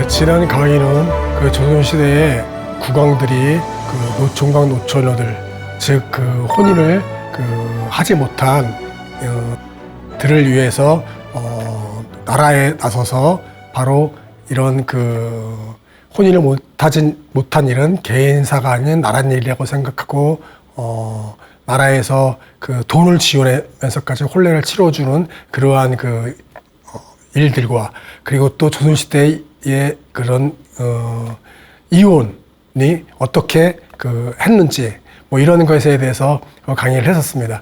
지난 강의는 그 조선시대의 국왕들이 그 종각 노처녀들, 즉 그 혼인을 하지 못한 들을 위해서 나라에 나서서 바로 이런 혼인을 못한 일은 개인사가 아닌 나랏일이라고 생각하고 나라에서 돈을 지원하면서까지 혼례를 치러주는 그러한 일들과, 그리고 또 조선시대의 그런 이혼이 어떻게 했는지 뭐 이런 것에 대해서 강의를 했었습니다.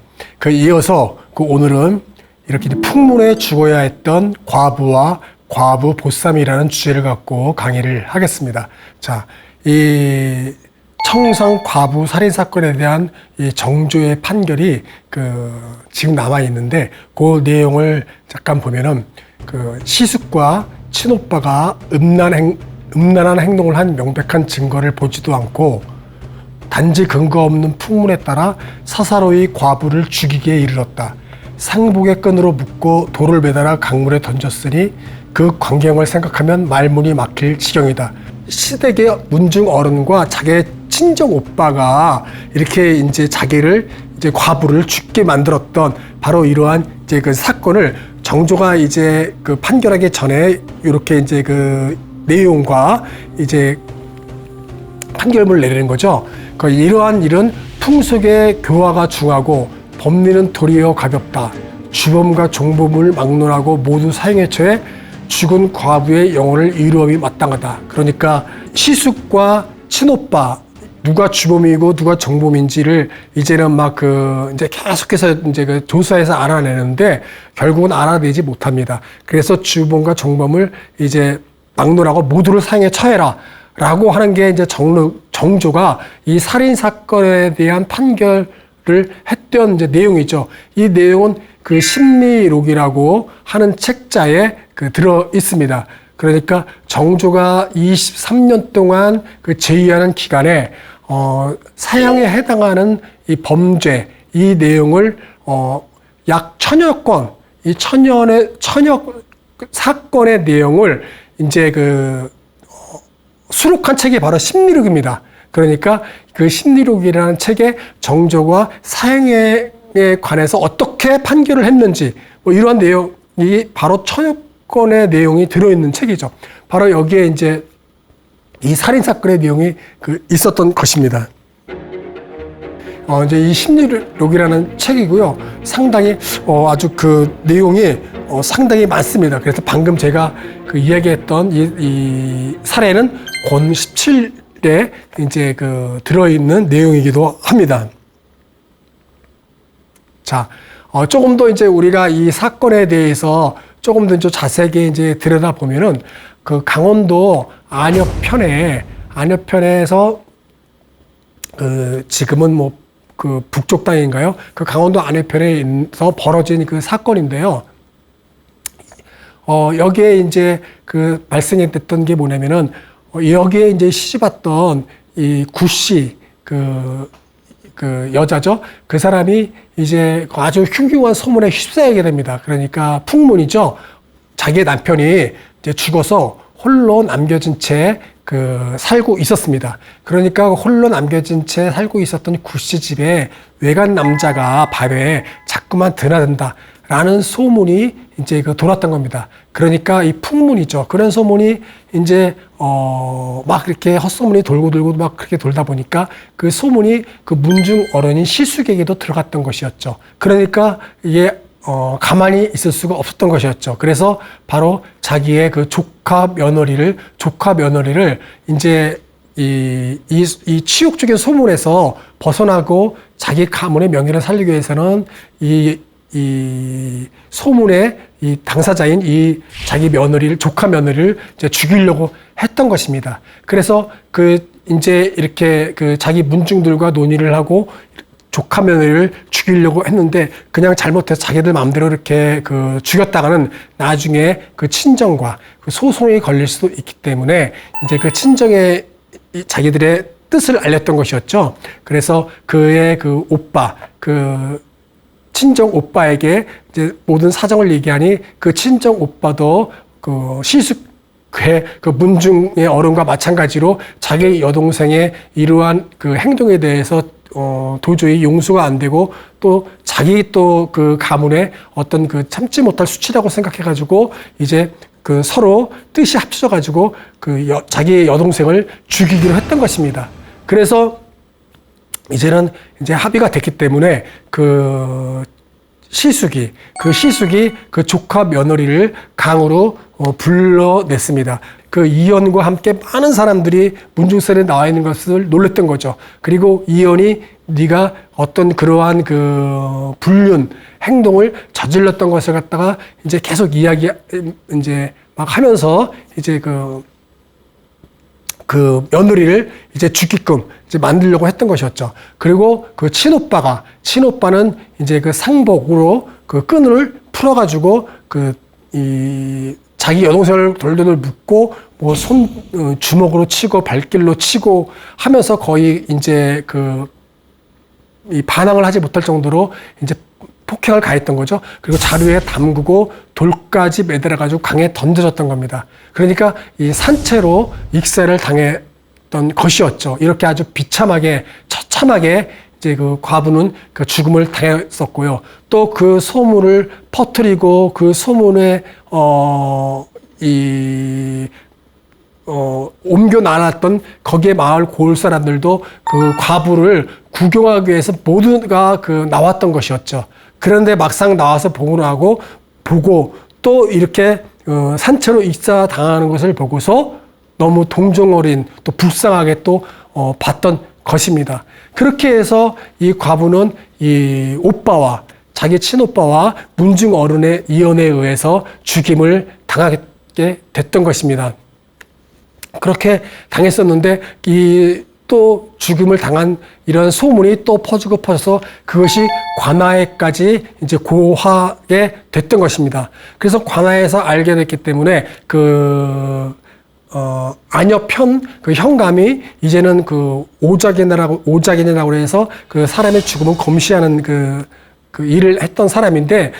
이어서 오늘은 이렇게 풍문에 죽어야 했던 과부와 과부 보쌈이라는 주제를 갖고 강의를 하겠습니다. 자, 이 청상 과부 살인 사건에 대한 이 정조의 판결이 지금 남아 있는데, 그 내용을 잠깐 보면은 시숙과 친오빠가 음란한 행동을 한 명백한 증거를 보지도 않고 단지 근거 없는 풍문에 따라 사사로이 과부를 죽이기에 이르렀다. 상복의 끈으로 묶고 돌을 매달아 강물에 던졌으니 그 광경을 생각하면 말문이 막힐 지경이다. 시댁의 문중 어른과 자기의 친정 오빠가 이렇게 이제 자기를 과부를 죽게 만들었던 바로 이러한 그 사건을 정조가 판결하기 전에 이렇게 내용과 판결문을 내리는 거죠. 이러한 일은 풍속의 교화가 중하고 법리는 도리어 가볍다. 주범과 종범을 막론하고 모두 사형에 처해 죽은 과부의 영혼을 이루음이 마땅하다. 그러니까 시숙과 친오빠, 누가 주범이고 누가 정범인지를 이제는 이제 계속해서 조사해서 알아내는데 결국은 알아내지 못합니다. 그래서 주범과 정범을 막론하고 모두를 사형에 처해라 라고 하는 게 정조가 이 살인 사건에 대한 판결을 했던 내용이죠. 이 내용은 심리록이라고 하는 책자에 들어 있습니다. 그러니까 정조가 23년 동안 제위하는 기간에 사형에 해당하는 이 범죄, 이 내용을 약 1000여 건, 이 천여 사건의 내용을 수록한 책이 바로 심리록입니다. 그러니까 심리록이라는 책에 정조가 사형에 관해서 어떻게 판결을 했는지 뭐 이러한 내용이 바로 1000여 건의 내용이 들어있는 책이죠. 바로 여기에 이 살인사건의 내용이 있었던 것입니다. 이제 이 심리록이라는 책이고요. 상당히 아주 내용이 상당히 많습니다. 그래서 방금 제가 이야기했던 이 사례는 권 17에 들어있는 내용이기도 합니다. 자, 조금 더 우리가 이 사건에 대해서 조금 더 자세하게 들여다보면은 강원도 안여편에서 지금은 북쪽 땅인가요? 강원도 안여편에서 벌어진 사건인데요. 여기에 발생이 됐던 게 뭐냐면은 여기에 시집왔던 이 구씨 여자죠. 그 사람이 아주 흉흉한 소문에 휩싸이게 됩니다. 그러니까 풍문이죠. 자기의 남편이 죽어서 홀로 남겨진 채 살고 있었습니다. 그러니까 홀로 남겨진 채 살고 있었던 구씨 집에 외간 남자가 밤에 자꾸만 드나든다 라는 소문이 돌았던 겁니다. 그러니까 이 풍문이죠. 그런 소문이 막 이렇게 헛소문이 돌고 막 그렇게 돌다 보니까 그 소문이 문중 어른인 시숙에게도 들어갔던 것이었죠. 그러니까 이게 가만히 있을 수가 없었던 것이었죠. 그래서 바로 자기의 조카 며느리를 이 치욕적인 소문에서 벗어나고 자기 가문의 명예를 살리기 위해서는 이 소문의 이 당사자인 이 자기 조카 며느리를 죽이려고 했던 것입니다. 그래서 이렇게 자기 문중들과 논의를 하고 조카 며느리를 죽이려고 했는데 그냥 잘못해서 자기들 마음대로 이렇게 죽였다가는 나중에 친정과 소송이 걸릴 수도 있기 때문에 친정에 자기들의 뜻을 알렸던 것이었죠. 그래서 그의 오빠, 친정 오빠에게 모든 사정을 얘기하니 친정 오빠도 시숙 그 문중의 어른과 마찬가지로 자기 여동생의 이러한 그 행동에 대해서 도저히 용서가 안 되고 또 자기 또 그 가문의 어떤 그 참지 못할 수치라고 생각해가지고 이제 그 서로 뜻이 합쳐져가지고 자기의 여동생을 죽이기로 했던 것입니다. 그래서 이제는 이제 합의가 됐기 때문에 그 시숙이 그 조카 며느리를 강으로 불러냈습니다. 그 이연과 함께 많은 사람들이 문중설에 나와 있는 것을 놀랬던 거죠. 그리고 이연이 네가 어떤 그러한 그 불륜 행동을 저질렀던 것을 갖다가 이제 계속 이제 막 하면서 이제 그 며느리를 이제 죽게끔 이제 만들려고 했던 것이었죠. 그리고 그 친오빠는 이제 그 상복으로 그 끈을 풀어가지고 자기 여동생을 돌돌 묶고 뭐 주먹으로 치고 발길로 치고 하면서 거의 이제 이 반항을 하지 못할 정도로 이제 폭행을 가했던 거죠. 그리고 자루에 담그고 돌까지 매달아가지고 강에 던져졌던 겁니다. 그러니까 이 산채로 익사를 당했던 것이었죠. 이렇게 아주 비참하게, 처참하게 이제 그 과부는 그 죽음을 당했었고요. 또 그 소문을 퍼뜨리고 그 소문에, 옮겨 나눴던 거기에 마을 고을 사람들도 그 과부를 구경하기 위해서 모두가 나왔던 것이었죠. 그런데 막상 나와서 보고 또 이렇게 산채로 익사 당하는 것을 보고서 너무 동정 어린 또 불쌍하게 또 봤던 것입니다. 그렇게 해서 이 과부는 이 자기 친오빠와 문중 어른의 이연에 의해서 죽임을 당하게 됐던 것입니다. 그렇게 당했었는데 또 죽임을 당한 이런 소문이 또 퍼져서 그것이 관아에까지 이제 고하게 됐던 것입니다. 그래서 관아에서 알게 됐기 때문에 안여편 그 현감이 이제는 그 오작이네라고 해서 그 사람의 죽음을 검시하는 그 일을 했던 사람인데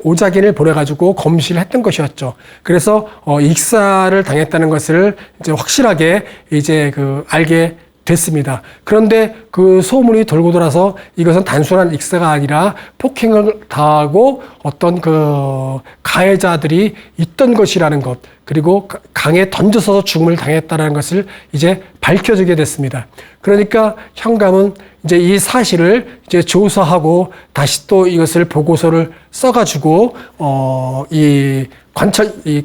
오작인을 보내가지고 검시를 했던 것이었죠. 그래서 익사를 당했다는 것을 이제 확실하게 이제 알게 됐습니다. 그런데 그 소문이 돌고 돌아서 이것은 단순한 익사가 아니라 폭행을 당하고 어떤 가해자들이 있던 것이라는 것, 그리고 강에 던져서 죽음을 당했다는 것을 이제 밝혀지게 됐습니다. 그러니까 현감은 이제 이 사실을 이제 조사하고 다시 또 이것을 보고서를 써가지고 이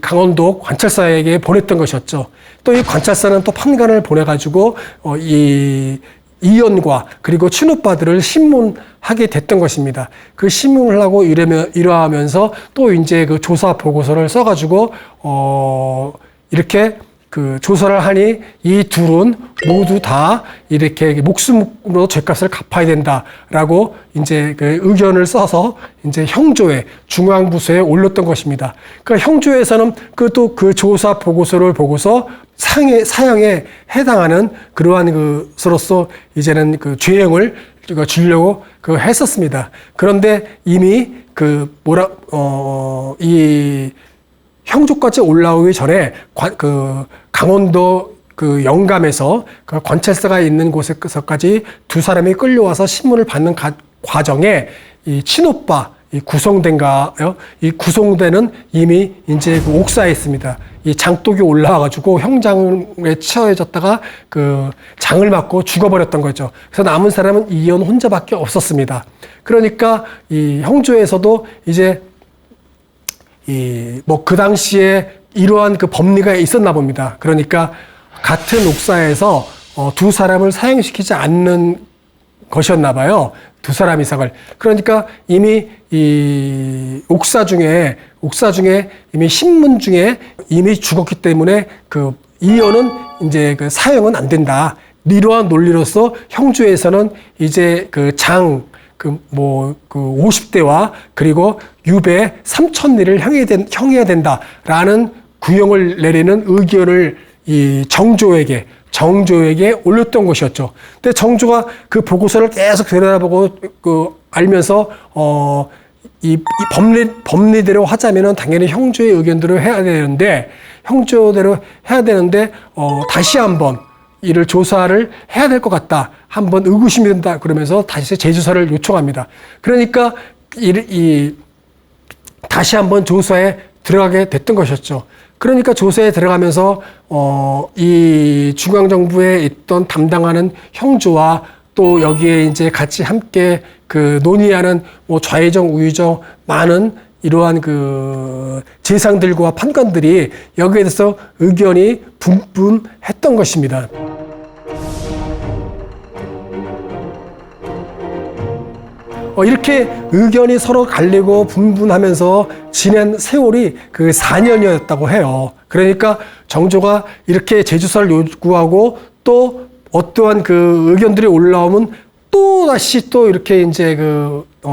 강원도 관찰사에게 보냈던 것이었죠. 또 이 관찰사는 또 판관을 보내가지고 이 이연과 그리고 친오빠들을 신문하게 됐던 것입니다. 그 신문을 하고 이러하면서 또 이제 그 조사 보고서를 써가지고 이렇게 조사를 하니 이 둘은 모두 다 이렇게 목숨으로 죄값을 갚아야 된다라고 이제 의견을 써서 이제 형조회, 중앙부서에 올렸던 것입니다. 그러니까 형조회에서는 그 조사 보고서를 보고서 사형에 해당하는 그러한 것으로서 이제는 죄형을 주려고 했었습니다. 그런데 이미 이 형조까지 올라오기 전에 강원도 영감에서 관찰사가 있는 곳에서까지 두 사람이 끌려와서 신문을 받는 과정에 이 친오빠, 이 구성대인가요? 이 구성대는 이미 이제 옥사에 있습니다. 이 장독이 올라와가지고 형장에 처해졌다가 장을 맞고 죽어버렸던 거죠. 그래서 남은 사람은 이연 혼자밖에 없었습니다. 그러니까 이 형조에서도 이제 그 당시에 이러한 법리가 있었나 봅니다. 그러니까 같은 옥사에서 두 사람을 사형시키지 않는 것이었나 봐요. 두 사람 이상을. 그러니까 이미 이 옥사 중에 이미 신문 중에 이미 죽었기 때문에 이연은 이제 사형은 안 된다. 이러한 논리로서 형조에서는 이제 50대와 그리고 유배 3,000리를 형해야 된다라는 구형을 내리는 의견을 이 정조에게 올렸던 것이었죠. 근데 정조가 그 보고서를 계속 들여다보고 알면서 이 법리대로 하자면은 당연히 형조의 의견대로 해야 되는데, 형조대로 해야 되는데, 다시 한번 이를 조사를 해야 될 것 같다. 한번 의구심이 든다. 그러면서 다시 재조사를 요청합니다. 그러니까 다시 한번 조사에 들어가게 됐던 것이었죠. 그러니까 조사에 들어가면서 이 중앙정부에 있던 담당하는 형조와 또 여기에 이제 같이 함께 그 논의하는 뭐 좌의정, 우의정 많은 이러한 그 재상들과 판관들이 여기에 대해서 의견이 분분했던 것입니다. 이렇게 의견이 서로 갈리고 분분하면서 지낸 세월이 그 4년이었다고 해요. 그러니까 정조가 이렇게 재조사를 요구하고 또 어떠한 그 의견들이 올라오면 또 다시 또 이렇게 이제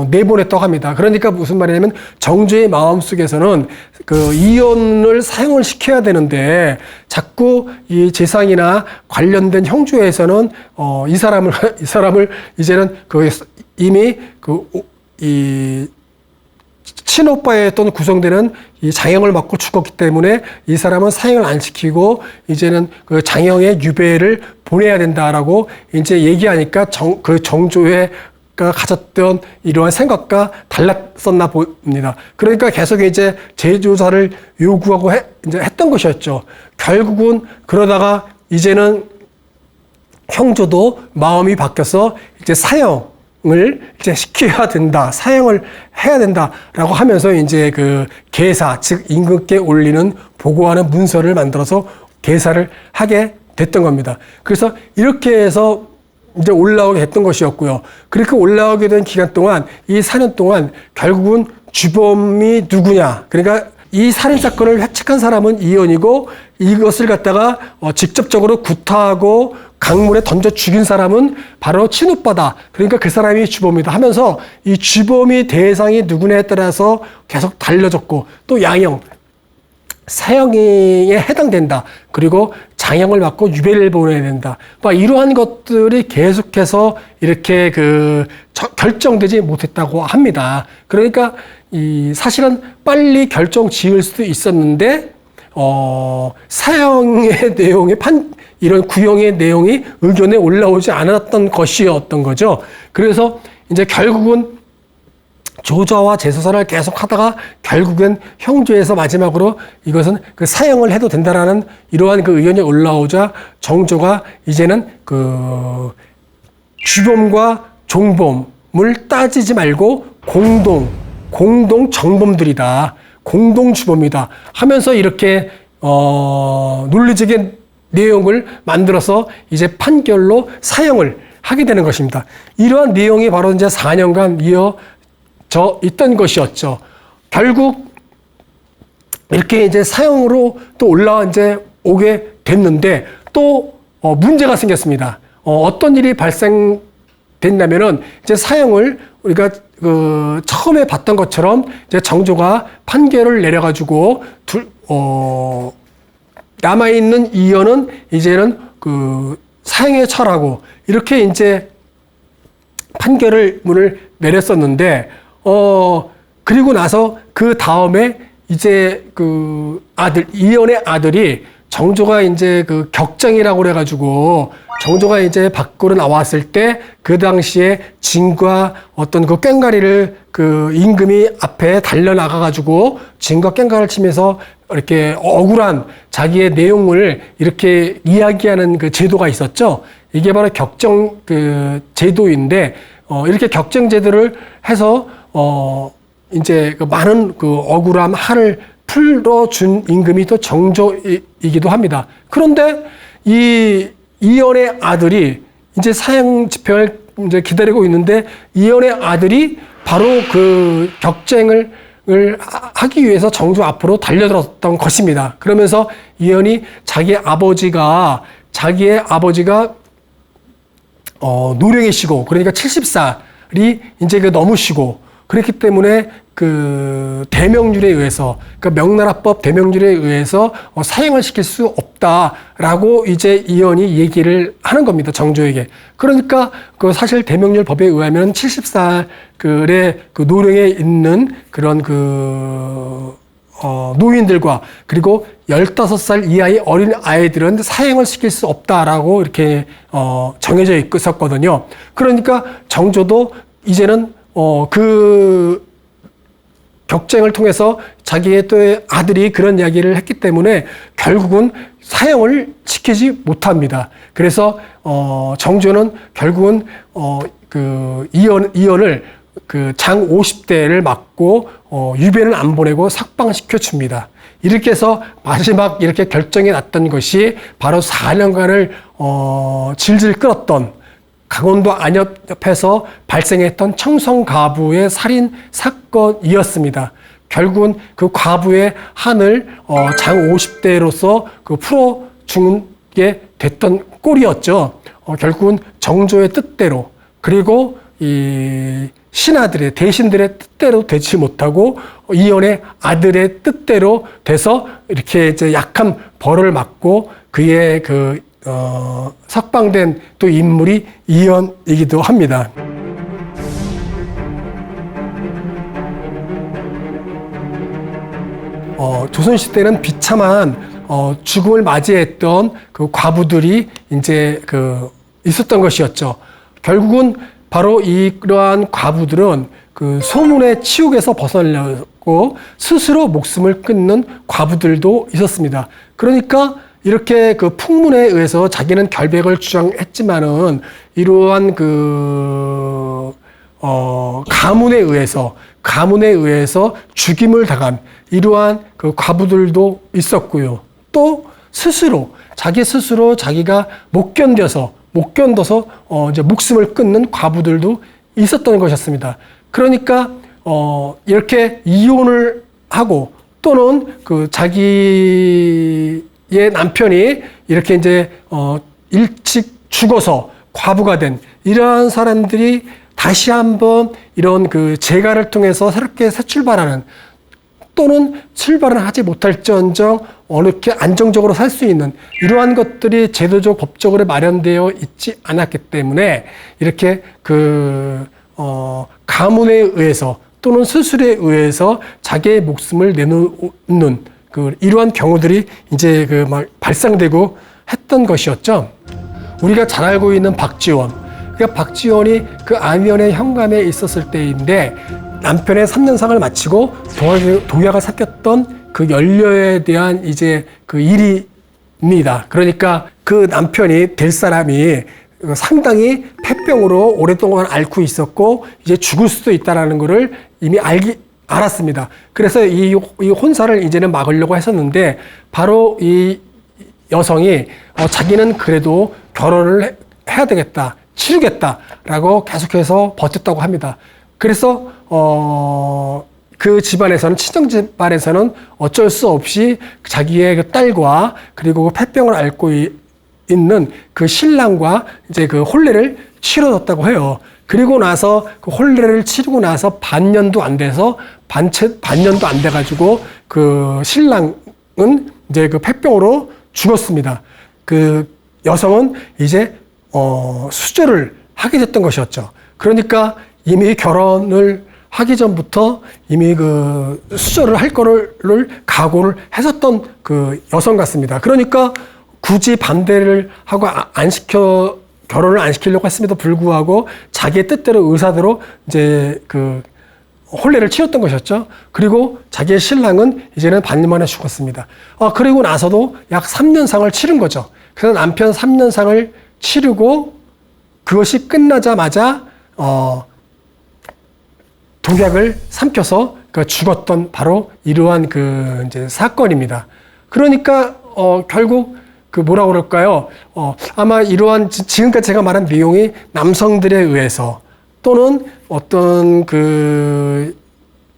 내보냈다고 합니다. 그러니까 무슨 말이냐면 정조의 마음속에서는 그 이혼을 사용을 시켜야 되는데 자꾸 이 재상이나 관련된 형조에서는 이 사람을 이제는 이미 이 친오빠에 또 구성되는 이 장형을 맞고 죽었기 때문에 이 사람은 사형을 안 시키고 이제는 그 장형의 유배를 보내야 된다라고 이제 얘기하니까 그 정조회가 가졌던 이러한 생각과 달랐었나 봅니다. 그러니까 계속 이제 재조사를 요구하고 이제 했던 것이었죠. 결국은 그러다가 이제는 형조도 마음이 바뀌어서 이제 사형을 이제 시켜야 된다, 사형을 해야 된다라고 하면서 이제 그 계사, 즉 임금께 올리는 보고하는 문서를 만들어서 계사를 하게 됐던 겁니다. 그래서 이렇게 해서 이제 올라오게 됐던 것이었고요. 그렇게 올라오게 된 기간 동안 이 4년 동안 결국은 주범이 누구냐? 그러니까 이 살인 사건을 획책한 사람은 이현이고 이것을 갖다가 직접적으로 구타하고 강물에 던져 죽인 사람은 바로 친오빠다. 그러니까 그 사람이 주범이다 하면서 이 주범이 대상이 누구냐에 따라서 계속 달려졌고 또 양형, 사형에 해당된다. 그리고 장형을 받고 유배를 보내야 된다. 이러한 것들이 계속해서 이렇게 결정되지 못했다고 합니다. 그러니까 사실은 빨리 결정 지을 수도 있었는데 사형의 내용의 이런 구형의 내용이 의견에 올라오지 않았던 것이었던 거죠. 그래서 이제 결국은 조사와 재조사를 계속 하다가 결국엔 형조에서 마지막으로 이것은 그 사형을 해도 된다라는 이러한 그 의견이 올라오자 정조가 이제는 그 주범과 종범을 따지지 말고 공동 정범들이다. 공동 주범이다. 하면서 이렇게 논리적인 내용을 만들어서 이제 판결로 사형을 하게 되는 것입니다. 이러한 내용이 바로 이제 4년간 이어져 있던 것이었죠. 결국 이렇게 이제 사형으로 또 이제 오게 됐는데 또 문제가 생겼습니다. 어떤 일이 발생됐냐면은 이제 사형을 우리가 처음에 봤던 것처럼 이제 정조가 판결을 내려가지고 남아있는 이현은 이제는 사형에 처하고 이렇게 이제 문을 내렸었는데, 그리고 나서 그 다음에 이제 이현의 아들이 정조가 이제 격정이라고 그래가지고 정조가 이제 밖으로 나왔을 때 그 당시에 진과 어떤 꽹과리를 임금이 앞에 달려나가가지고 진과 꽹과리를 치면서 이렇게 억울한 자기의 내용을 이렇게 이야기하는 제도가 있었죠. 이게 바로 격정 제도인데, 이렇게 격정 제도를 해서 이제 많은 억울함, 한을 풀어준 임금이 또 정조이기도 합니다. 그런데 이현의 아들이 이제 사형 집행을 이제 기다리고 있는데 이현의 아들이 바로 격쟁을 하기 위해서 정조 앞으로 달려들었던 것입니다. 그러면서 이현이 자기의 아버지가 노령이시고 그러니까 70살이 이제 넘으시고 그렇기 때문에 그 대명률에 의해서, 그러니까 명나라법 대명률에 의해서 사형을 시킬 수 없다라고 이제 이연이 얘기를 하는 겁니다. 정조에게. 그러니까 그 사실 대명률 법에 의하면 70살의 그 노령에 있는 그런 노인들과 그리고 15살 이하의 어린 아이들은 사형을 시킬 수 없다라고 이렇게 정해져 있었거든요. 그러니까 정조도 이제는 그 격쟁을 통해서 자기의 또 아들이 그런 이야기를 했기 때문에 결국은 사형을 시키지 못합니다. 그래서 정조는 결국은 그 이연을 그 장 50대를 맞고 유배는 안 보내고 석방시켜 줍니다. 이렇게 해서 마지막 이렇게 결정이 났던 것이 바로 4년간을 질질 끌었던 강원도 안협에서 발생했던 청성과부의 살인 사건이었습니다. 결국은 그 과부의 한을 장 50대로서 그 풀어주게 됐던 꼴이었죠. 결국은 정조의 뜻대로, 그리고 이 신하들의, 대신들의 뜻대로 되지 못하고 이연의 아들의 뜻대로 돼서 이렇게 이제 약한 벌을 맞고 그의 석방된 또 인물이 이연이기도 합니다. 조선시대는 비참한 죽음을 맞이했던 그 과부들이 이제 있었던 것이었죠. 결국은 바로 이러한 과부들은 그 소문의 치욕에서 벗어나려고 스스로 목숨을 끊는 과부들도 있었습니다. 그러니까 이렇게 그 풍문에 의해서 자기는 결백을 주장했지만은 이러한 가문에 의해서 죽임을 당한 이러한 그 과부들도 있었고요. 또 자기 스스로 자기가 못 견뎌서 이제 목숨을 끊는 과부들도 있었던 것이었습니다. 그러니까 이렇게 이혼을 하고 또는 그 자기의 남편이 이렇게 이제 일찍 죽어서 과부가 된 이러한 사람들이 다시 한번 이런 그 재가를 통해서 새롭게 새 출발하는, 또는 출발은 하지 못할지언정 어떻게 안정적으로 살 수 있는 이러한 것들이 제도적 법적으로 마련되어 있지 않았기 때문에 이렇게 가문에 의해서 또는 수술에 의해서 자기의 목숨을 내놓는 이러한 경우들이 이제 막 발생되고 했던 것이었죠. 우리가 잘 알고 있는 박지원. 그러니까 박지원이 그 안면의 현감에 있었을 때인데 남편의 3년상을 마치고 도약을 삭혔던 그 연료에 대한 이제 그 일입니다. 그러니까 그 남편이 될 사람이 상당히 폐병으로 오랫동안 앓고 있었고 이제 죽을 수도 있다라는 것을 이미 알았습니다. 그래서 이 혼사를 이제는 막으려고 했었는데 바로 이 여성이 자기는 그래도 결혼을 해야 되겠다, 치르겠다라고 계속해서 버텼다고 합니다. 그래서 그 집안에서는, 친정 집안에서는 어쩔 수 없이 자기의 그 딸과 그리고 폐병을 앓고 있는 그 신랑과 이제 그 혼례를 치러줬다고 해요. 그리고 나서 그 혼례를 치르고 나서 반년도 안 돼서 반년도 안 돼가지고 그 신랑은 이제 그 폐병으로 죽었습니다. 그 여성은 이제 수절을 하게 됐던 것이었죠. 그러니까 이미 결혼을 하기 전부터 이미 그 수절을 할 거를 각오를 했었던 그 여성 같습니다. 그러니까 굳이 반대를 하고 결혼을 안 시키려고 했음에도 불구하고 자기의 뜻대로 의사대로 이제 그 혼례를 치렀던 것이었죠. 그리고 자기의 신랑은 이제는 반년 만에 죽었습니다. 그리고 나서도 약 3년상을 치른 거죠. 그래서 남편 3년상을 치르고 그것이 끝나자마자 독약을 삼켜서 죽었던 바로 이러한 그 이제 사건입니다. 그러니까 결국 그 뭐라 그럴까요? 아마 이러한 지금까지 제가 말한 내용이 남성들에 의해서 또는 어떤 그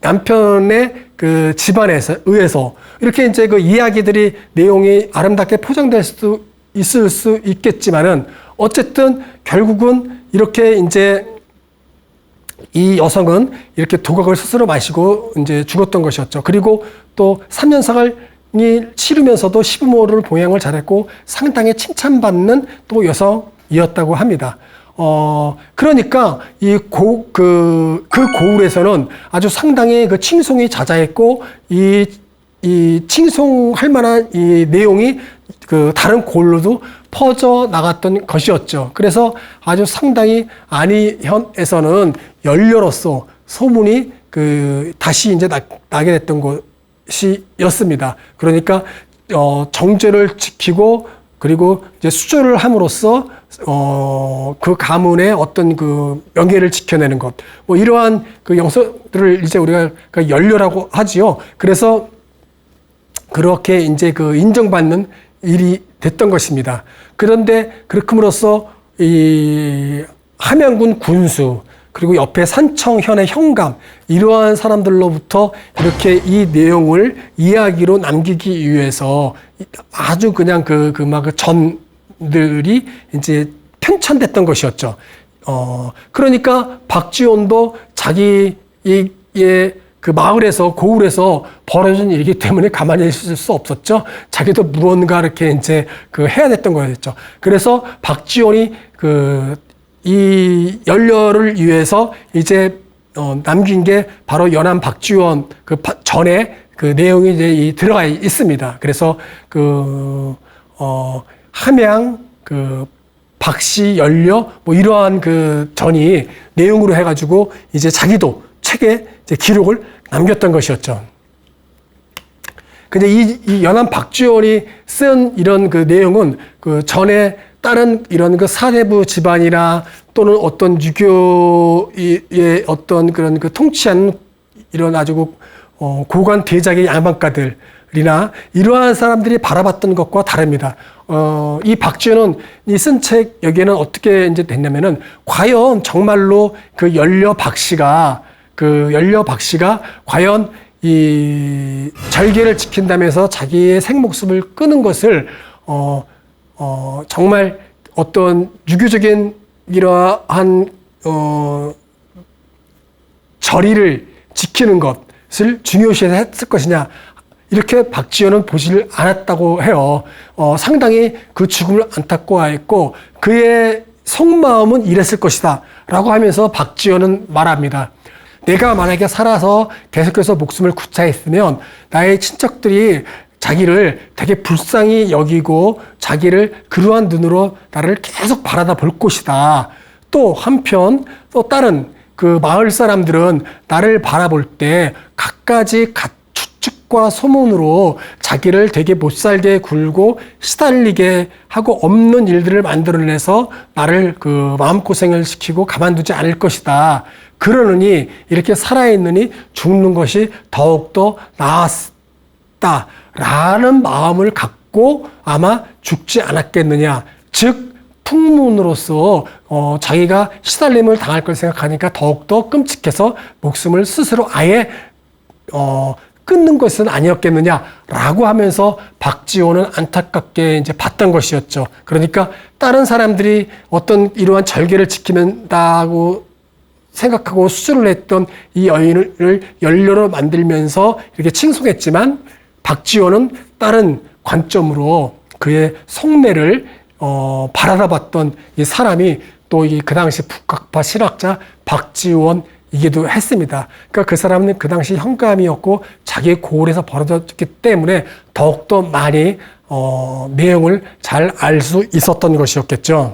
남편의 그 집안에서 의해서 이렇게 이제 그 이야기들이 내용이 아름답게 포장될 수도 있을 수 있겠지만은 어쨌든 결국은 이렇게 이제 이 여성은 이렇게 독약을 스스로 마시고 이제 죽었던 것이었죠. 그리고 또 3년상을 치르면서도 시부모를 봉양을 잘했고 상당히 칭찬받는 또 여성이었다고 합니다. 그러니까 그 고을에서는 아주 상당히 그 칭송이 자자했고 이 칭송할 만한 이 내용이 그 다른 고을로도 퍼져 나갔던 것이었죠. 그래서 아주 상당히 안희현에서는 연료로서 소문이 그 다시 이제 나게 됐던 것이었습니다. 그러니까 정죄를 지키고 그리고 이제 수조를 함으로써 그 가문의 어떤 그 명예를 지켜내는 것, 뭐 이러한 그 영성들을 이제 우리가 그 연료라고 하지요. 그래서 그렇게 이제 그 인정받는 일이 됐던 것입니다. 그런데 그렇음으로써 이 함양군 군수 그리고 옆에 산청현의 현감 이러한 사람들로부터 이렇게 이 내용을 이야기로 남기기 위해서 아주 그냥 그 전들이 이제 편찬됐던 것이었죠. 그러니까 박지원도 자기의 그 마을에서 고을에서 벌어진 일이기 때문에 가만히 있을 수 없었죠. 자기도 무언가 이렇게 이제 그 해야 됐던 거였죠. 그래서 박지원이 이 연료를 위해서 이제 남긴 게 바로 연안 박지원 그 전에 그 내용이 이제 들어가 있습니다. 그래서 함양 박씨 연료 뭐 이러한 그 전이 내용으로 해가지고 이제 자기도 책에 이제 기록을 남겼던 것이었죠. 근데 이 연안 박지원이 쓴 이런 그 내용은 그 전에 다른 이런 그 사대부 집안이나 또는 어떤 유교의 어떤 그런 그 통치하는 이런 아주 고관 대작의 양반가들이나 이러한 사람들이 바라봤던 것과 다릅니다. 이 박지원은 이 쓴 책 여기에는 어떻게 이제 됐냐면은 과연 정말로 그 연료 박씨가 과연 이 절개를 지킨다면서 자기의 생목숨을 끊은 것을 정말 어떤 유교적인 이러한 절의를 지키는 것을 중요시해서 했을 것이냐 이렇게 박지원은 보지를 않았다고 해요. 상당히 그 죽음을 안타까워했고 그의 속마음은 이랬을 것이다 라고 하면서 박지원은 말합니다. 내가 만약에 살아서 계속해서 목숨을 구차했으면 나의 친척들이 자기를 되게 불쌍히 여기고 자기를 그러한 눈으로 나를 계속 바라다 볼 것이다. 또 한편 또 다른 그 마을 사람들은 나를 바라볼 때 갖가지 추측과 소문으로 자기를 되게 못살게 굴고 시달리게 하고 없는 일들을 만들어내서 나를 그 마음고생을 시키고 가만두지 않을 것이다. 그러느니 이렇게 살아있느니 죽는 것이 더욱더 나았다라는 마음을 갖고 아마 죽지 않았겠느냐. 즉 풍문으로서 자기가 시달림을 당할 걸 생각하니까 더욱더 끔찍해서 목숨을 스스로 아예 끊는 것은 아니었겠느냐라고 하면서 박지원은 안타깝게 이제 봤던 것이었죠. 그러니까 다른 사람들이 어떤 이러한 절개를 지키는다고 생각하고 수술을 했던 이 여인을 연료로 만들면서 이렇게 칭송했지만 박지원은 다른 관점으로 그의 속내를 바라다봤던 이 사람이 또 그 당시 북학파 실학자 박지원이기도 했습니다. 그러니까 그 사람은 그 당시 현감이었고 자기의 고을에서 벌어졌기 때문에 더욱더 많이 내용을 잘 알 수 있었던 것이었겠죠.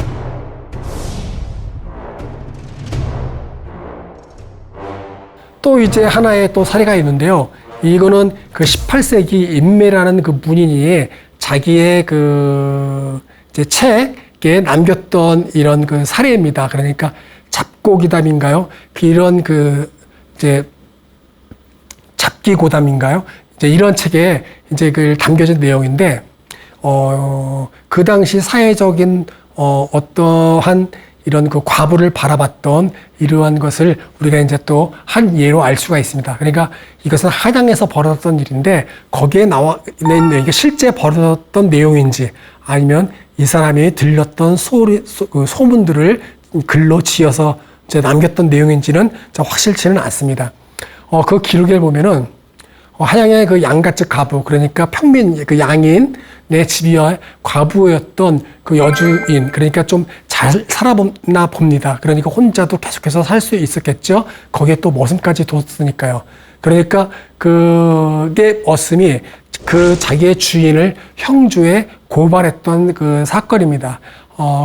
또 이제 하나의 또 사례가 있는데요. 이거는 그 18세기 인매라는 그 문인이 자기의 그 이제 책에 남겼던 이런 그 사례입니다. 그러니까 잡고기담인가요? 이런 그 이제 잡기고담인가요? 이제 이런 책에 이제 그 담겨진 내용인데, 그 당시 사회적인 어떠한 이런 그 과부를 바라봤던 이러한 것을 우리가 이제 또 한 예로 알 수가 있습니다. 그러니까 이것은 한양에서 벌어졌던 일인데 거기에 나와 있는 이게 실제 벌어졌던 내용인지 아니면 이 사람이 들렸던 소문들을 글로 지어서 이제 남겼던 내용인지는 확실치는 않습니다. 그 기록에 보면은 한양의 그 양가집 과부, 그러니까 평민 그 양인의 집이와 과부였던 그 여주인, 그러니까 좀 잘 살아보나 봅니다. 그러니까 혼자도 계속해서 살 수 있었겠죠. 거기에 또 머슴까지 뒀으니까요. 그러니까 그게 머슴이 그 자기의 주인을 형주에 고발했던 그 사건입니다.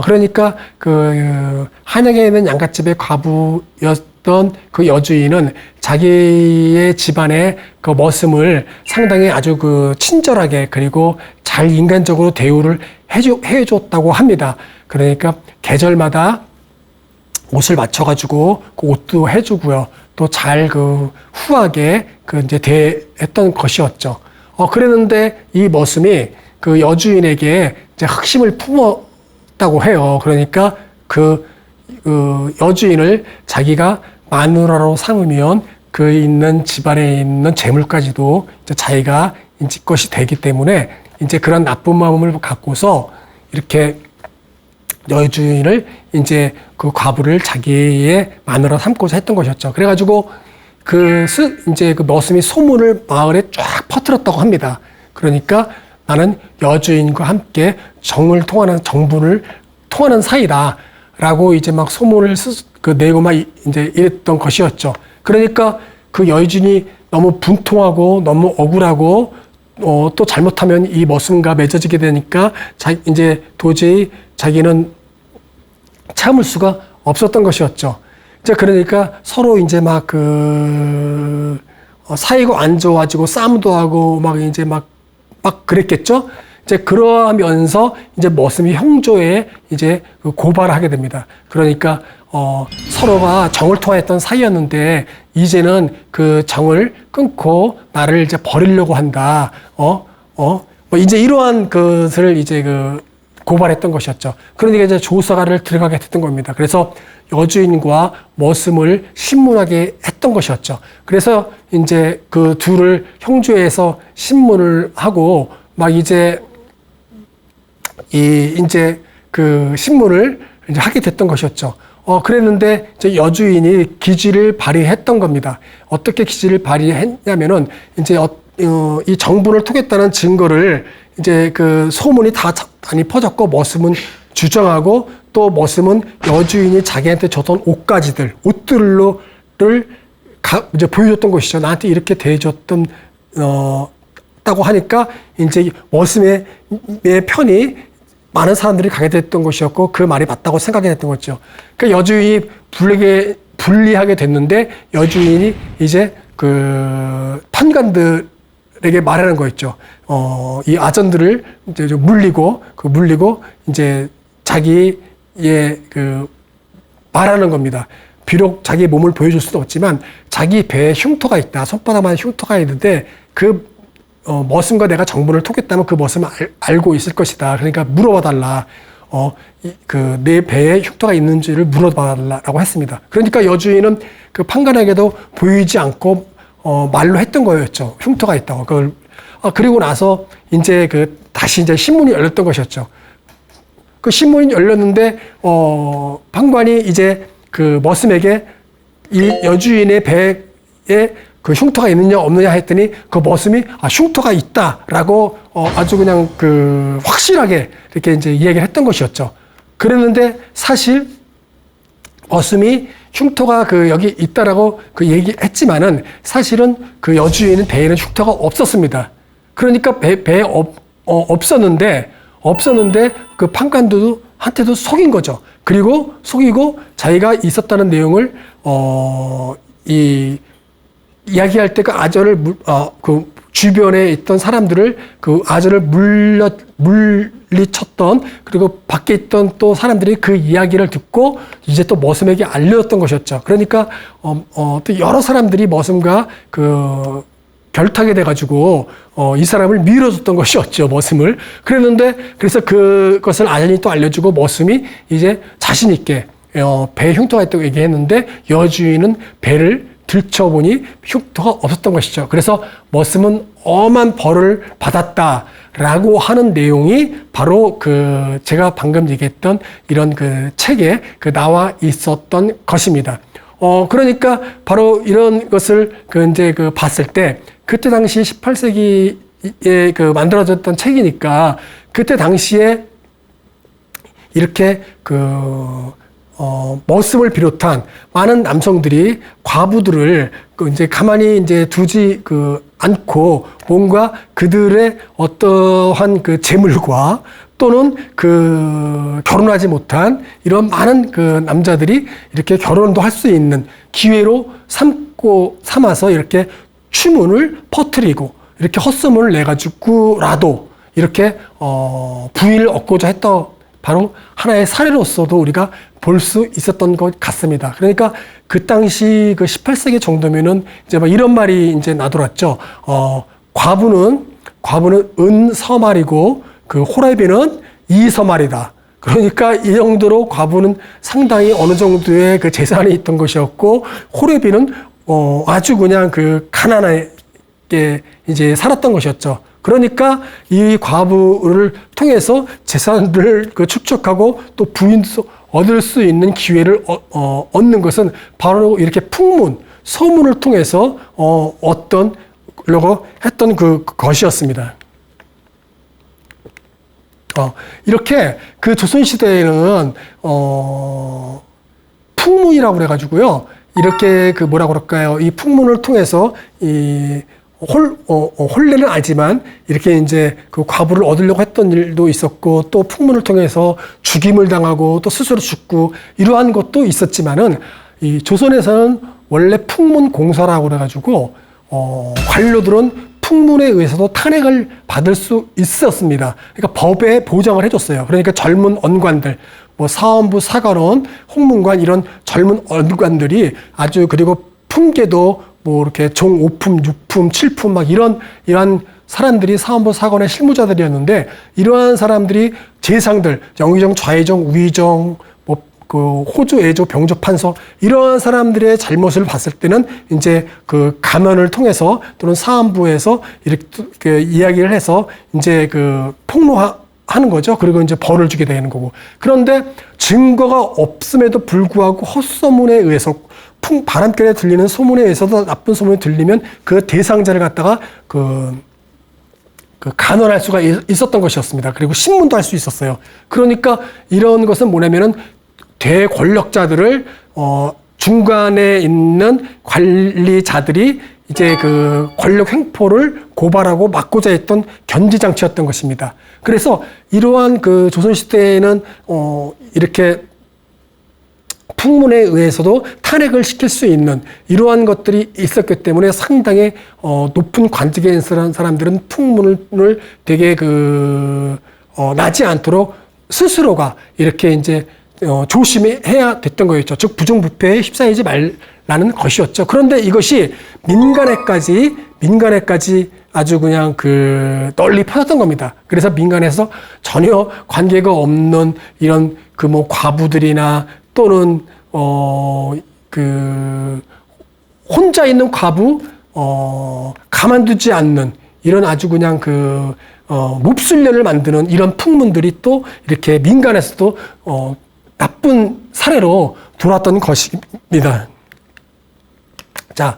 그러니까 그 한양에 있는 양갓집의 과부였던 그 여주인은 자기의 집안의 그 머슴을 상당히 아주 그 친절하게 그리고 잘 인간적으로 대우를 해줬다고 합니다. 그러니까 계절마다 옷을 맞춰가지고 그 옷도 해주고요. 또 잘 그 후하게 그 이제 대했던 것이었죠. 그랬는데 이 머슴이 그 여주인에게 이제 흑심을 품었다고 해요. 그러니까 그 여주인을 자기가 마누라로 삼으면 그 있는 집안에 있는 재물까지도 이제 자기가 이제 것이 되기 때문에 이제 그런 나쁜 마음을 갖고서 이렇게 여주인을 이제 그 과부를 자기의 마누라 삼고자 했던 것이었죠. 그래가지고 이제 그 머슴이 소문을 마을에 쫙 퍼뜨렸다고 합니다. 그러니까 나는 여주인과 함께 정분을 통하는 사이다라고 이제 막 소문을 내고 막 이제 이랬던 것이었죠. 그러니까 그 여주인이 너무 분통하고 너무 억울하고 또 잘못하면 이 머슴과 맺어지게 되니까 이제 도저히 자기는 참을 수가 없었던 것이었죠. 이제 그러니까 서로 이제 막 사이가 안 좋아지고 싸움도 하고 막 이제 막 그랬겠죠. 이제 그러면서 이제 머슴이 형조에 이제 고발을 하게 됩니다. 그러니까 서로가 정을 통했던 사이였는데 이제는 그 정을 끊고 나를 이제 버리려고 한다. 뭐 이제 이러한 것을 이제 고발했던 것이었죠. 그러니까 이제 조사를 들어가게 됐던 겁니다. 그래서 여주인과 머슴을 신문하게 했던 것이었죠. 그래서 이제 그 둘을 형조에서 신문을 하고 막 이제 이제 그 신문을 이제 하게 됐던 것이었죠. 그랬는데 이제 여주인이 기지를 발휘했던 겁니다. 어떻게 기지를 발휘했냐면은 이제 이 정분을 토겠다는 증거를 이제 그 소문이 다 많이 퍼졌고 머슴은 주장하고 또 머슴은 여주인이 자기한테 줬던 옷들을 이제 보여줬던 것이죠. 나한테 이렇게 대해줬던 다고 하니까 이제 머슴의 편이 많은 사람들이 가게 됐던 것이었고 그 말이 맞다고 생각이 됐던 거죠. 그러니까 여주인이 불리하게 됐는데 여주인이 이제 그 판관들에게 말하는 거였죠. 이 아전들을 이제 좀 물리고 이제 자기의 말하는 겁니다. 비록 자기 몸을 보여줄 수도 없지만 자기 배에 흉터가 있다. 손바닥만한 흉터가 있는데 머슴과 내가 정분을 토겠다면 그 머슴은 알고 있을 것이다. 그러니까 물어봐 달라. 내 배에 흉터가 있는지를 물어봐 달라고 했습니다. 그러니까 여주인은 그 판관에게도 보이지 않고 말로 했던 거였죠. 흉터가 있다고. 그리고 나서 이제 다시 이제 신문이 열렸던 것이었죠. 그 신문이 열렸는데 판관이 이제 그 머슴에게 이 여주인의 배에 그 흉터가 있느냐 없느냐 했더니 그 머슴이 흉터가 있다라고 아주 그냥 확실하게 이렇게 이제 이야기를 했던 것이었죠. 그랬는데 사실 머슴이 흉터가 여기 있다라고 얘기했지만은 사실은 그 여주인은 배에는 흉터가 없었습니다. 그러니까 배에 없었는데 그 판관도 한테도 속인 거죠. 그리고 속이고 자기가 있었다는 내용을 이야기할 때 그 아전을 그 주변에 있던 사람들을 그 아전을 물리쳤던 그리고 밖에 있던 또 사람들이 그 이야기를 듣고 이제 또 머슴에게 알렸던 것이었죠. 그러니까 또 여러 사람들이 머슴과 결탁이 돼가지고 이 사람을 밀어줬던 것이었죠. 머슴을. 그래서 그것을 아전이 또 알려주고 머슴이 이제 자신 있게 배에 흉터가 있다고 얘기했는데 여주인은 배를 들춰보니 흉터가 없었던 것이죠. 그래서 머슴은 엄한 벌을 받았다라고 하는 내용이 바로 그 제가 방금 얘기했던 이런 그 책에 그 나와 있었던 것입니다. 그러니까 바로 이런 것을 이제 봤을 때 그때 당시 18세기에 만들어졌던 책이니까 그때 당시에 이렇게 머슴을 비롯한 많은 남성들이 과부들을 이제 가만히 이제 두지 않고 뭔가 그들의 어떠한 재물과 또는 결혼하지 못한 이런 많은 남자들이 이렇게 결혼도 할 수 있는 기회로 삼아서 이렇게 추문을 퍼뜨리고 이렇게 헛소문을 내가지고라도 이렇게 부인을 얻고자 했던 바로 하나의 사례로서도 우리가 볼 수 있었던 것 같습니다. 그러니까 그 당시 18세기 정도면은 이제 막 이런 말이 이제 나돌았죠. 과부는 은서말이고 호레비는 이서말이다. 그러니까 이 정도로 과부는 상당히 어느 정도의 재산이 있던 것이었고 호레비는 아주 그냥 가난하게 이제 살았던 것이었죠. 그러니까 이 과부를 통해서 재산을 축적하고 또 부인도 얻을 수 있는 기회를 얻는 것은 바로 이렇게 풍문, 소문을 통해서 얻으려고 했던 것이었습니다. 이렇게 조선시대에는 풍문이라고 그래가지고요. 이렇게 뭐라 그럴까요? 이 풍문을 통해서 혼례는 아니지만 이렇게 이제 과부를 얻으려고 했던 일도 있었고 또 풍문을 통해서 죽임을 당하고 또 스스로 죽고 이러한 것도 있었지만은 이 조선에서는 원래 풍문 공사라고 그래가지고 관료들은 풍문에 의해서도 탄핵을 받을 수 있었습니다. 그러니까 법에 보장을 해줬어요. 그러니까 젊은 언관들, 사헌부, 사관원, 홍문관 이런 젊은 언관들이 아주 그리고 품계도 이렇게 종 5품, 6품, 7품 막 이러한 사람들이 사헌부 사관의 실무자들이었는데 이러한 사람들이 재상들, 영의정, 좌의정, 우의정, 호조, 애조, 병조, 판서 이러한 사람들의 잘못을 봤을 때는 이제 감언을 통해서 또는 사헌부에서 이렇게 이야기를 해서 이제 폭로하는 거죠. 그리고 이제 벌을 주게 되는 거고. 그런데 증거가 없음에도 불구하고 헛소문에 의해서 바람결에 들리는 소문에 의해서도 나쁜 소문이 들리면 그 대상자를 갖다가 간언할 수가 있었던 것이었습니다. 그리고 신문도 할 수 있었어요. 그러니까 이런 것은 뭐냐면은 대권력자들을 중간에 있는 관리자들이 이제 권력 횡포를 고발하고 막고자 했던 견제장치였던 것입니다. 그래서 이러한 조선시대에는 이렇게 풍문에 의해서도 탄핵을 시킬 수 있는 이러한 것들이 있었기 때문에 상당히 높은 관직에 있는 사람들은 풍문을 되게 나지 않도록 스스로가 이렇게 이제 조심해야 됐던 거였죠. 즉 부정부패에 휩싸이지 말라는 것이었죠. 그런데 이것이 민간에까지 아주 그냥 널리 퍼졌던 겁니다. 그래서 민간에서 전혀 관계가 없는 이런 과부들이나 또는 혼자 있는 과부 가만두지 않는 이런 아주 그냥 몹쓸년을 만드는 이런 풍문들이 또 이렇게 민간에서도 나쁜 사례로 돌았던 것입니다. 자,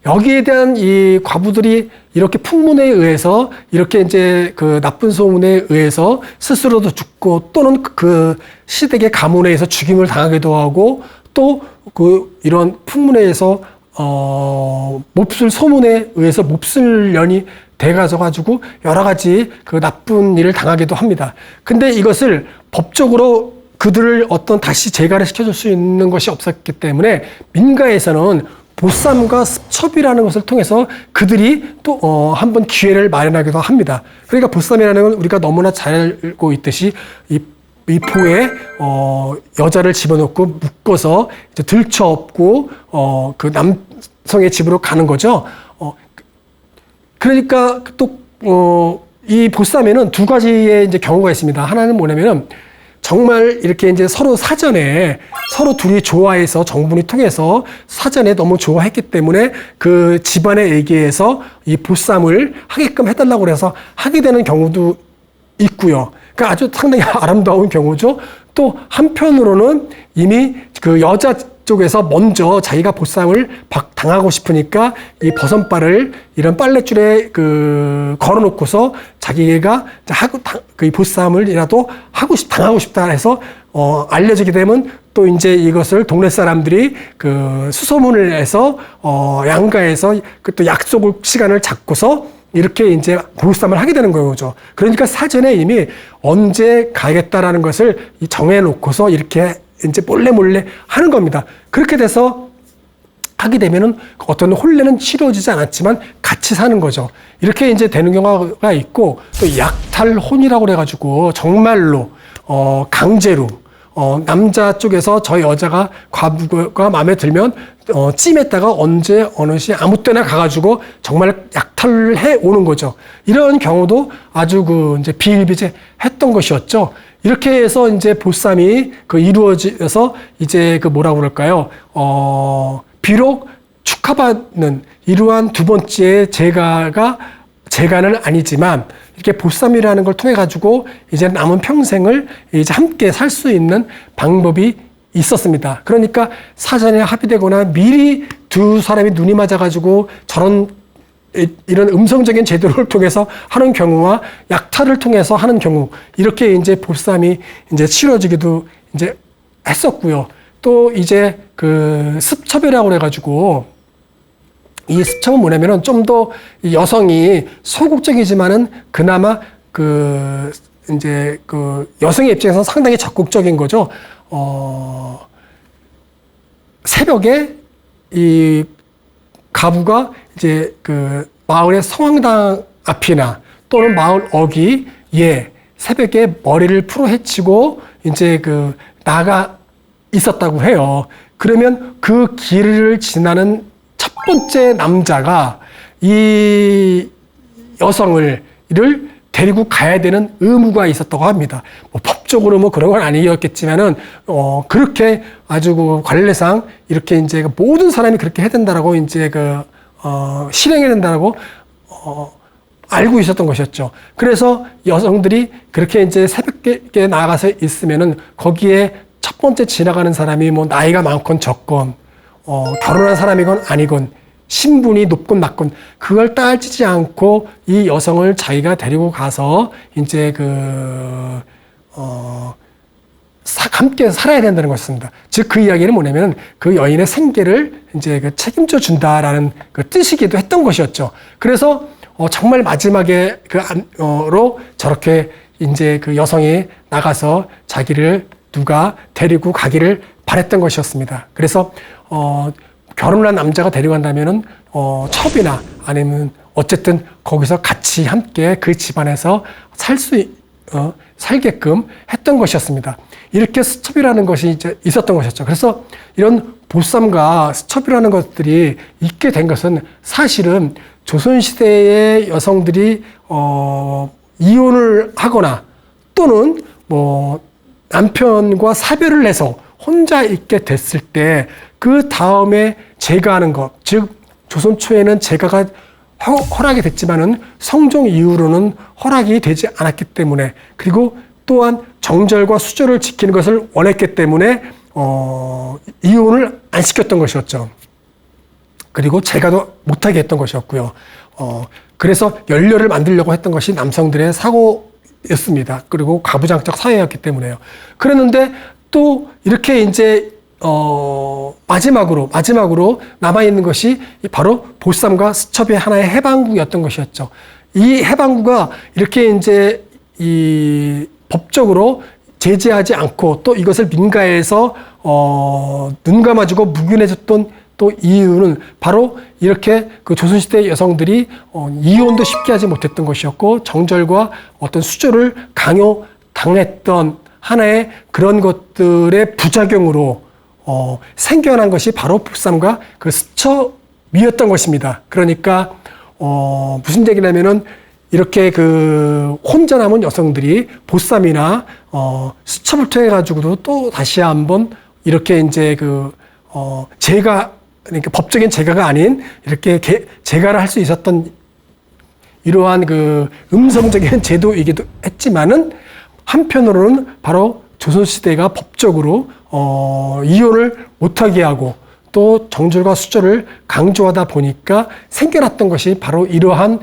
여기에 대한 이 과부들이 이렇게 풍문에 의해서 이렇게 이제 나쁜 소문에 의해서 스스로도 죽고 또는 시댁의 가문에 의해서 죽임을 당하기도 하고 또 이런 풍문에 의해서 몹쓸 소문에 의해서 몹쓸년이 돼가지고 여러 가지 나쁜 일을 당하기도 합니다. 근데 이것을 법적으로 그들을 다시 재가를 시켜줄 수 있는 것이 없었기 때문에 민가에서는 보쌈과 습첩이라는 것을 통해서 그들이 또 한번 기회를 마련하기도 합니다. 그러니까 보쌈이라는 건 우리가 너무나 잘 알고 있듯이 이 포에 여자를 집어넣고 묶어서 이제 들쳐업고 남성의 집으로 가는 거죠. 그러니까 또 이 보쌈에는 두 가지의 이제 경우가 있습니다. 하나는 뭐냐면은 정말 이렇게 이제 서로 사전에 서로 둘이 좋아해서 정분이 통해서 사전에 너무 좋아했기 때문에 그 집안에 얘기해서 이 보쌈을 하게끔 해달라고 그래서 하게 되는 경우도 있고요. 그러니까 아주 상당히 아름다운 경우죠. 또 한편으로는 이미 그 여자 쪽에서 먼저 자기가 보쌈을 당하고 싶으니까 이 버선발을 이런 빨랫줄에 걸어놓고서 자기가 그 보쌈을이라도 당하고 싶다 해서 알려지게 되면 또 이제 이것을 동네 사람들이 수소문을 해서 양가에서 또 약속을 시간을 잡고서 이렇게 이제 보쌈을 하게 되는 거죠. 그러니까 사전에 이미 언제 가겠다라는 것을 정해놓고서 이렇게 이제 몰래 하는 겁니다. 그렇게 돼서 하게 되면은 어떤 혼례는 치러지지 않았지만 같이 사는 거죠. 이렇게 이제 되는 경우가 있고 또 약탈혼이라고 그래가지고 정말로 강제로 남자 쪽에서 저 여자가 과부가 마음에 들면 찜했다가 언제 어느 시 아무 때나 가가지고 정말 약탈을 해 오는 거죠. 이런 경우도 아주 이제 비일비재했던 것이었죠. 이렇게 해서 이제 보쌈이 이루어져서 이제 뭐라고 그럴까요? 비록 축하받는 이러한 두 번째 재간은 아니지만 이렇게 보쌈이라는 걸 통해 가지고 이제 남은 평생을 이제 함께 살 수 있는 방법이 있었습니다. 그러니까 사전에 합의되거나 미리 두 사람이 눈이 맞아 가지고 이런 음성적인 제도를 통해서 하는 경우와 약탈을 통해서 하는 경우 이렇게 이제 보쌈이 이제 치러지기도 이제 했었고요. 또 이제 습첩이라고 그래가지고 이 습첩은 뭐냐면은 좀 더 여성이 소극적이지만은 그나마 이제 여성의 입장에서 상당히 적극적인 거죠. 새벽에 이 가부가 이제 마을의 성황당 앞이나 또는 마을 어귀에 새벽에 머리를 풀어헤치고 이제 나가 있었다고 해요. 그러면 그 길을 지나는 첫 번째 남자가 이 여성을 데리고 가야 되는 의무가 있었다고 합니다. 법적으로 그런 건 아니었겠지만은 그렇게 아주 관례상 이렇게 이제 모든 사람이 그렇게 해야 된다라고 이제 실행해야 된다라고 알고 있었던 것이었죠. 그래서 여성들이 그렇게 이제 새벽에 나가서 있으면은 거기에 첫 번째 지나가는 사람이 나이가 많건 적건 결혼한 사람이건 아니건 신분이 높건 낮건 그걸 따지지 않고 이 여성을 자기가 데리고 가서 이제 함께 살아야 된다는 것입니다. 즉 그 이야기는 뭐냐면 그 여인의 생계를 이제 책임져 준다라는 뜻이기도 했던 것이었죠. 그래서 정말 마지막에 로 저렇게 이제 여성이 나가서 자기를 누가 데리고 가기를 바랬던 것이었습니다. 그래서 결혼한 남자가 데려간다면은 첩이나 아니면 어쨌든 거기서 같이 함께 그 집안에서 살게끔 했던 것이었습니다. 이렇게 수첩이라는 것이 이제 있었던 것이었죠. 그래서 이런 보쌈과 수첩이라는 것들이 있게 된 것은 사실은 조선시대의 여성들이 이혼을 하거나 또는 남편과 사별을 해서 혼자 있게 됐을 때 그 다음에 제가하는 것, 즉 조선 초에는 제가가 허락이 됐지만은 성종 이후로는 허락이 되지 않았기 때문에 그리고 또한 정절과 수절을 지키는 것을 원했기 때문에 이혼을 안 시켰던 것이었죠. 그리고 제가도 못하게 했던 것이었고요. 그래서 연료를 만들려고 했던 것이 남성들의 사고였습니다. 그리고 가부장적 사회였기 때문에요. 그랬는데 또 이렇게 이제 마지막으로 남아있는 것이 바로 보쌈과 수첩의 하나의 해방구였던 것이었죠. 이 해방구가 이렇게 이제 법적으로 제재하지 않고 또 이것을 민가에서 눈 감아주고 묵인해줬던 또 이유는 바로 이렇게 조선시대 여성들이 이혼도 쉽게 하지 못했던 것이었고 정절과 어떤 수절을 강요당했던 하나의 그런 것들의 부작용으로 생겨난 것이 바로 보쌈과 수첩이었던 것입니다. 그러니까 무슨 얘기냐면은 이렇게 그 혼자 남은 여성들이 보쌈이나 수첩을 통해 가지고도 또 다시 한번 이렇게 이제 재가, 그러니까 법적인 재가가 아닌 이렇게 재가를 할 수 있었던 이러한 음성적인 제도이기도 했지만은 한편으로는 바로 조선시대가 법적으로 이혼을 못하게 하고 또 정절과 수절을 강조하다 보니까 생겨났던 것이 바로 이러한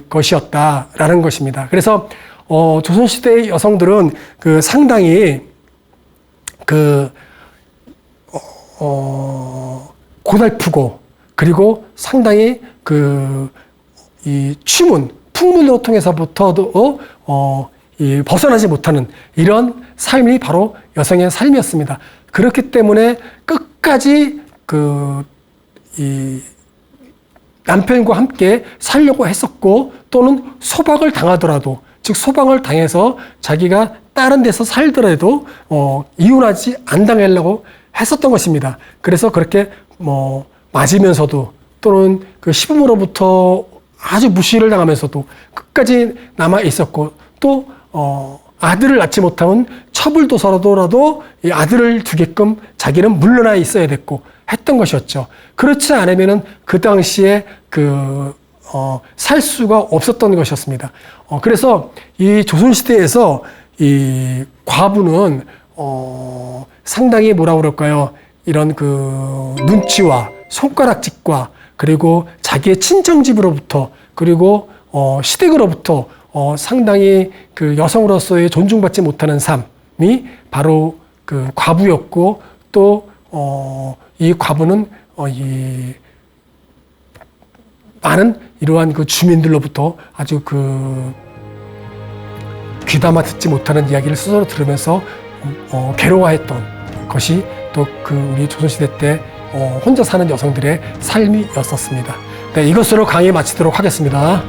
것이었다라는 것입니다. 그래서 조선시대의 여성들은 상당히 고달프고 그리고 상당히 이 취문, 풍문으로 통해서부터도 벗어나지 못하는 이런 삶이 바로 여성의 삶이었습니다. 그렇기 때문에 끝까지 이 남편과 함께 살려고 했었고 또는 소박을 당하더라도 즉 소방을 당해서 자기가 다른 데서 살더라도 이혼하지 안 당하려고 했었던 것입니다. 그래서 그렇게 맞으면서도 또는 시부모로부터 아주 무시를 당하면서도 끝까지 남아 있었고 또 아들을 낳지 못하면 처불도서라도 이 아들을 두게끔 자기는 물러나 있어야 됐고 했던 것이었죠. 그렇지 않으면은 그 당시에 살 수가 없었던 것이었습니다. 그래서 이 조선시대에서 이 과부는 상당히 뭐라 그럴까요? 이런 눈치와 손가락질과 그리고 자기의 친정집으로부터 그리고 시댁으로부터 상당히 여성으로서의 존중받지 못하는 삶이 바로 과부였고 또 이 과부는 이 많은 이러한 주민들로부터 아주 귀담아 듣지 못하는 이야기를 스스로 들으면서 괴로워했던 것이 또 우리 조선시대 때 혼자 사는 여성들의 삶이었었습니다. 네, 이것으로 강의 마치도록 하겠습니다.